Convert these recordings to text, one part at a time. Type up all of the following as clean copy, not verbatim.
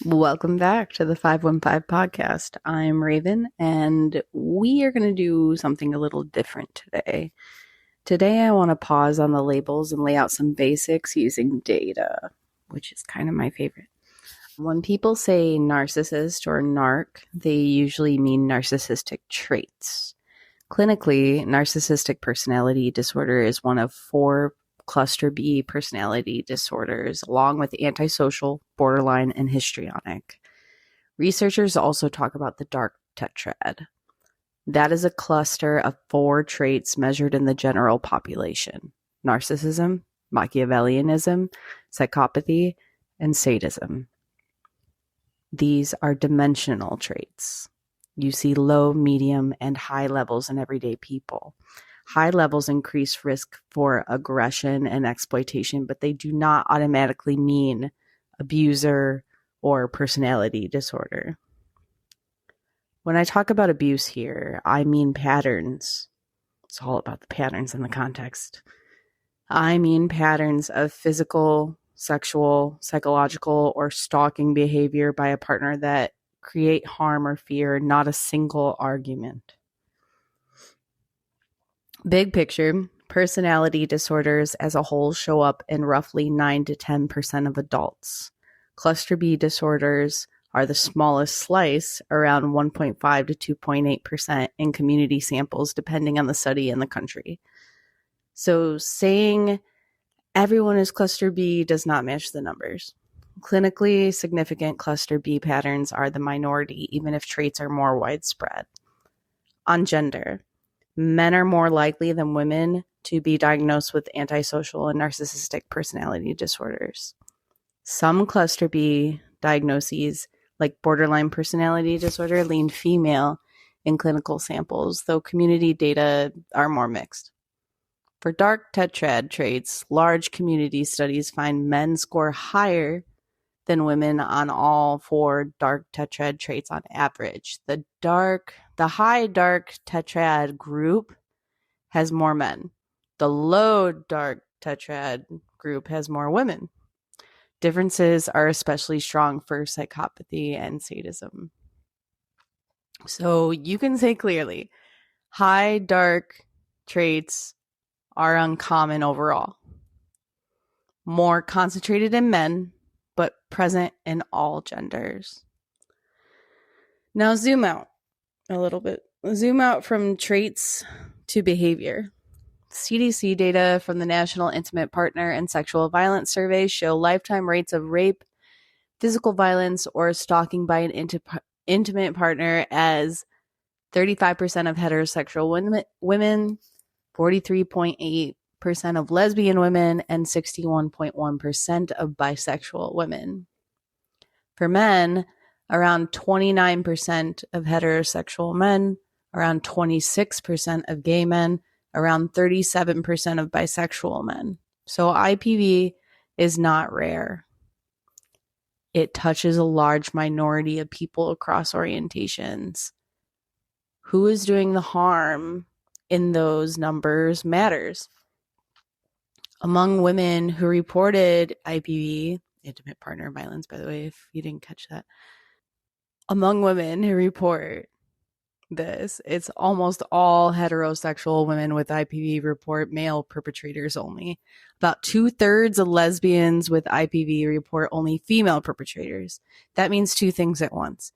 Welcome back to the 515 podcast. I'm Raven, and we are going to do something a little different today. Today, I want to pause on the labels and lay out some basics using data, which is kind of my favorite. When people say narcissist or narc, they usually mean narcissistic traits. Clinically, narcissistic personality disorder is one of 4 cluster B personality disorders, along with antisocial, borderline, and histrionic. Researchers also talk about the dark tetrad. That is a cluster of 4 traits measured in the general population: narcissism, Machiavellianism, psychopathy, and sadism. These are dimensional traits. You see low, medium, and high levels in everyday people. High levels increase risk for aggression and exploitation, but they do not automatically mean abuser or personality disorder. When I talk about abuse here, I mean patterns. It's all about the patterns in the context. I mean patterns of physical, sexual, psychological, or stalking behavior by a partner that create harm or fear, not a single argument. Big picture, personality disorders as a whole show up in roughly 9 to 10% of adults. Cluster B disorders are the smallest slice, around 1.5 to 2.8% in community samples, depending on the study and the country. So saying everyone is cluster B does not match the numbers. Clinically significant cluster B patterns are the minority, even if traits are more widespread. On gender, men are more likely than women to be diagnosed with antisocial and narcissistic personality disorders. Some cluster B diagnoses, like borderline personality disorder, lean female in clinical samples, though community data are more mixed. For dark tetrad traits, large community studies find men score higher than women on all 4 dark tetrad traits on average. The high dark tetrad group has more men. The low dark tetrad group has more women. Differences are especially strong for psychopathy and sadism. So you can say clearly, high dark traits are uncommon overall. More concentrated in men, but present in all genders. Now zoom out a little bit. Zoom out from traits to behavior. CDC data from the National Intimate Partner and Sexual Violence Survey show lifetime rates of rape, physical violence, or stalking by an intimate partner as 35% of heterosexual women, 43.8% of lesbian women, and 61.1% of bisexual women. For men, around 29% of heterosexual men, around 26% of gay men, around 37% of bisexual men. So IPV is not rare. It touches a large minority of people across orientations. Who is doing the harm in those numbers matters. Among women who reported IPV, intimate partner violence, by the way, if you didn't catch that, among women who report this, it's almost all heterosexual women with IPV report male perpetrators only. About 2/3 of lesbians with IPV report only female perpetrators. That means 2 things at once.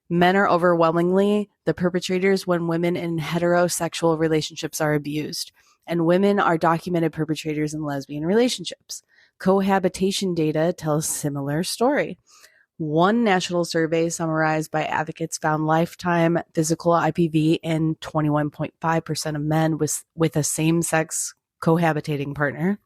Men are overwhelmingly the perpetrators when women in heterosexual relationships are abused, and women are documented perpetrators in lesbian relationships. Cohabitation data tell a similar story. One national survey summarized by advocates found lifetime physical IPV in 21.5% of men with a same-sex cohabitating partner,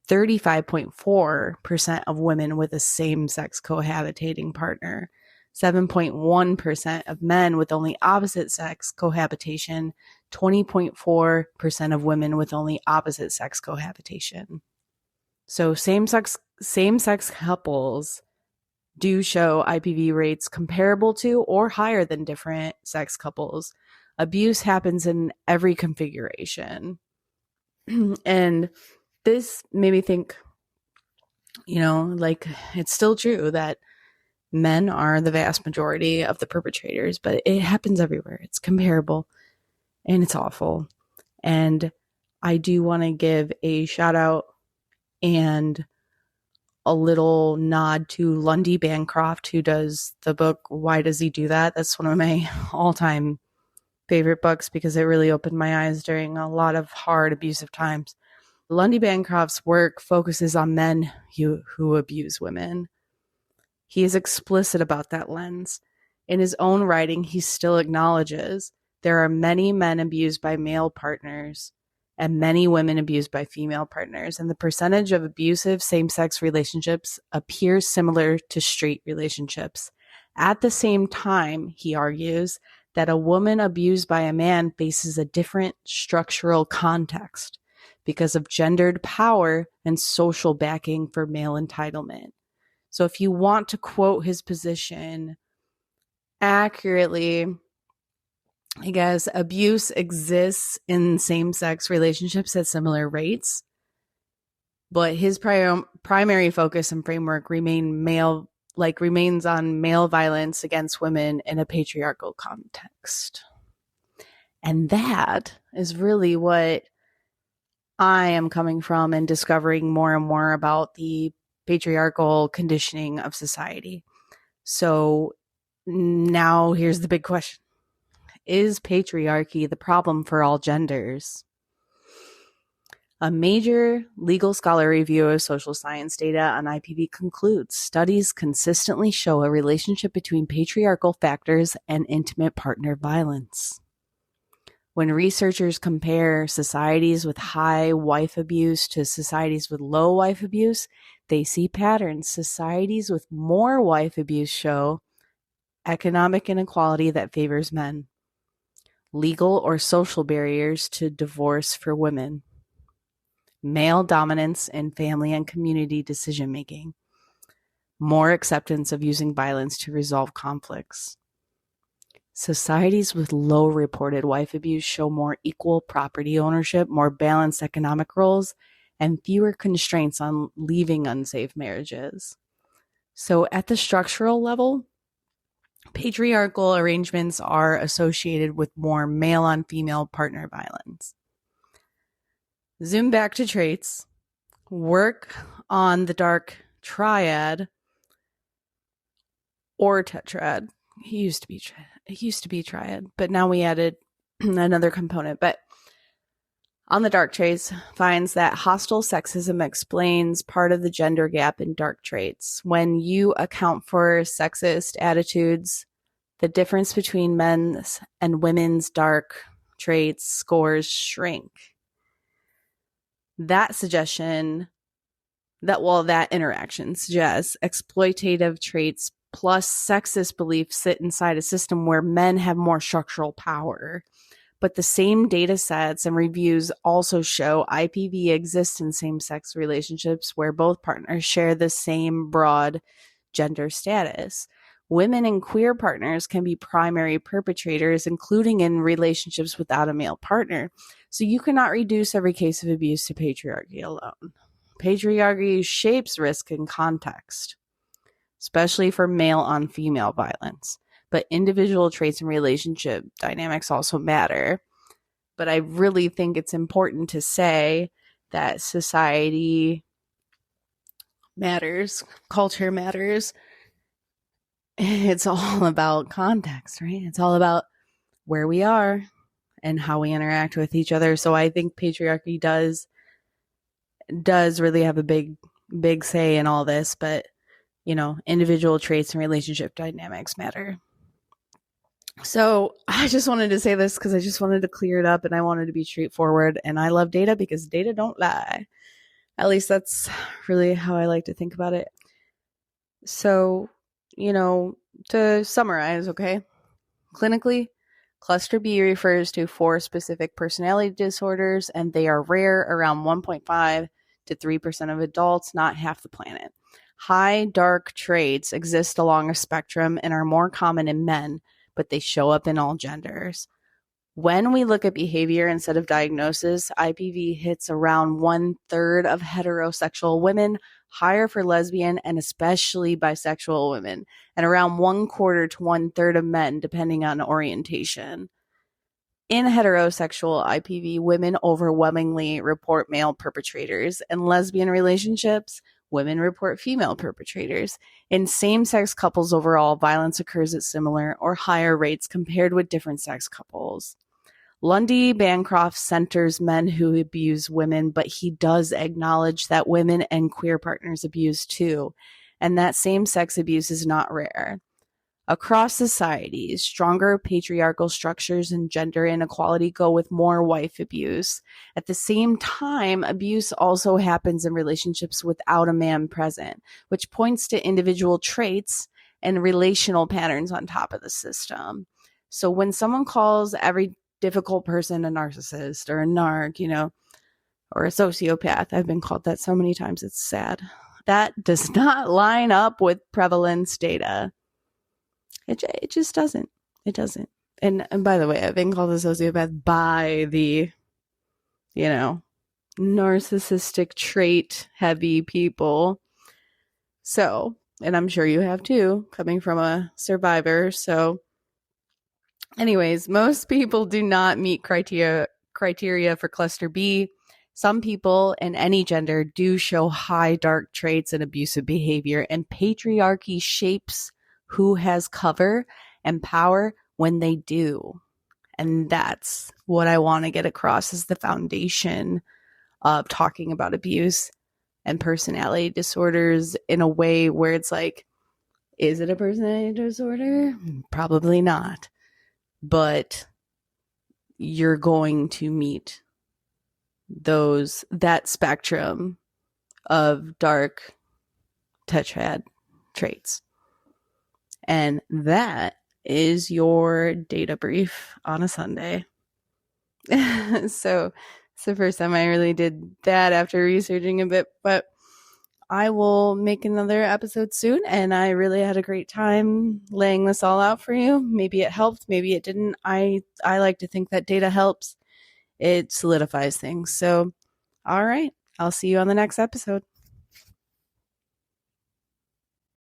35.4% of women with a same-sex cohabitating partner, 7.1% of men with only opposite-sex cohabitation, 20.4% of women with only opposite-sex cohabitation. So same-sex couples do show IPV rates comparable to or higher than different sex couples. Abuse happens in every configuration. And this made me think, like, it's still true that Men are the vast majority of the perpetrators, but it happens everywhere. It's comparable and it's awful. And I do want to give a shout out and a little nod to Lundy Bancroft, who does the book Why Does He Do That? That's one of my all-time favorite books because it really opened my eyes during a lot of hard, abusive times. Lundy Bancroft's work focuses on men who abuse women. He is explicit about that lens. In his own writing, he still acknowledges there are many men abused by male partners and many women abused by female partners, and the percentage of abusive same-sex relationships appears similar to straight relationships. At the same time, he argues that a woman abused by a man faces a different structural context because of gendered power and social backing for male entitlement. So if you want to quote his position accurately, I guess abuse exists in same-sex relationships at similar rates, but his primary focus and framework remains on male violence against women in a patriarchal context. And that is really what I am coming from and discovering more and more about the patriarchal conditioning of society. So now here's the big question. Is patriarchy the problem for all genders? A major legal scholar review of social science data on IPV concludes studies consistently show a relationship between patriarchal factors and intimate partner violence. When researchers compare societies with high wife abuse to societies with low wife abuse, they see patterns. Societies with more wife abuse show economic inequality that favors men, legal or social barriers to divorce for women, male dominance in family and community decision-making, more acceptance of using violence to resolve conflicts. Societies with low reported wife abuse show more equal property ownership, more balanced economic roles, and fewer constraints on leaving unsafe marriages. So at the structural level, patriarchal arrangements are associated with more male-on-female partner violence. Zoom back to traits. Work on the dark triad or tetrad. It used to be triad, but now we added another component. But on the dark traits finds that hostile sexism explains part of the gender gap in dark traits. When you account for sexist attitudes, the difference between men's and women's dark traits scores shrink. That interaction suggests exploitative traits plus sexist beliefs sit inside a system where men have more structural power. But the same data sets and reviews also show IPV exists in same-sex relationships where both partners share the same broad gender status. Women and queer partners can be primary perpetrators, including in relationships without a male partner. So you cannot reduce every case of abuse to patriarchy alone. Patriarchy shapes risk and context, especially for male-on-female violence. But individual traits and relationship dynamics also matter. But I really think it's important to say that society matters, culture matters. It's all about context, right? It's all about where we are and how we interact with each other. So I think patriarchy does really have a big say in all this, but individual traits and relationship dynamics matter. So I just wanted to say this because I just wanted to clear it up and I wanted to be straightforward. And I love data because data don't lie. At least that's really how I like to think about it. So, to summarize, okay? Clinically, cluster B refers to 4 specific personality disorders, and they are rare around 1.5 to 3% of adults, not half the planet. High dark traits exist along a spectrum and are more common in men, but they show up in all genders. When we look at behavior instead of diagnosis, IPV hits around 1/3 of heterosexual women, higher for lesbian and especially bisexual women, and around 1/4 to 1/3 of men, depending on orientation. In heterosexual IPV, women overwhelmingly report male perpetrators. In lesbian relationships, women report female perpetrators. In same-sex couples overall, violence occurs at similar or higher rates compared with different sex couples. Lundy Bancroft centers men who abuse women, but he does acknowledge that women and queer partners abuse too, and that same-sex abuse is not rare. Across societies, stronger patriarchal structures and gender inequality go with more wife abuse. At the same time, abuse also happens in relationships without a man present, which points to individual traits and relational patterns on top of the system. So when someone calls every difficult person a narcissist or a narc, or a sociopath, I've been called that so many times, it's sad. That does not line up with prevalence data. It just doesn't. It doesn't. And by the way, I've been called a sociopath by the, narcissistic trait heavy people. So, and I'm sure you have too, coming from a survivor. So, anyways, most people do not meet criteria for cluster B. Some people in any gender do show high dark traits and abusive behavior, and patriarchy shapes who has cover and power when they do. And that's what I want to get across as the foundation of talking about abuse and personality disorders in a way where it's like, is it a personality disorder? Probably not. But you're going to meet that spectrum of dark tetrad traits. And that is your data brief on a Sunday. So it's the first time I really did that after researching a bit, but I will make another episode soon, and I really had a great time laying this all out for you. Maybe it helped, maybe it didn't. I like to think that data helps. It solidifies things. So, all right, I'll see you on the next episode.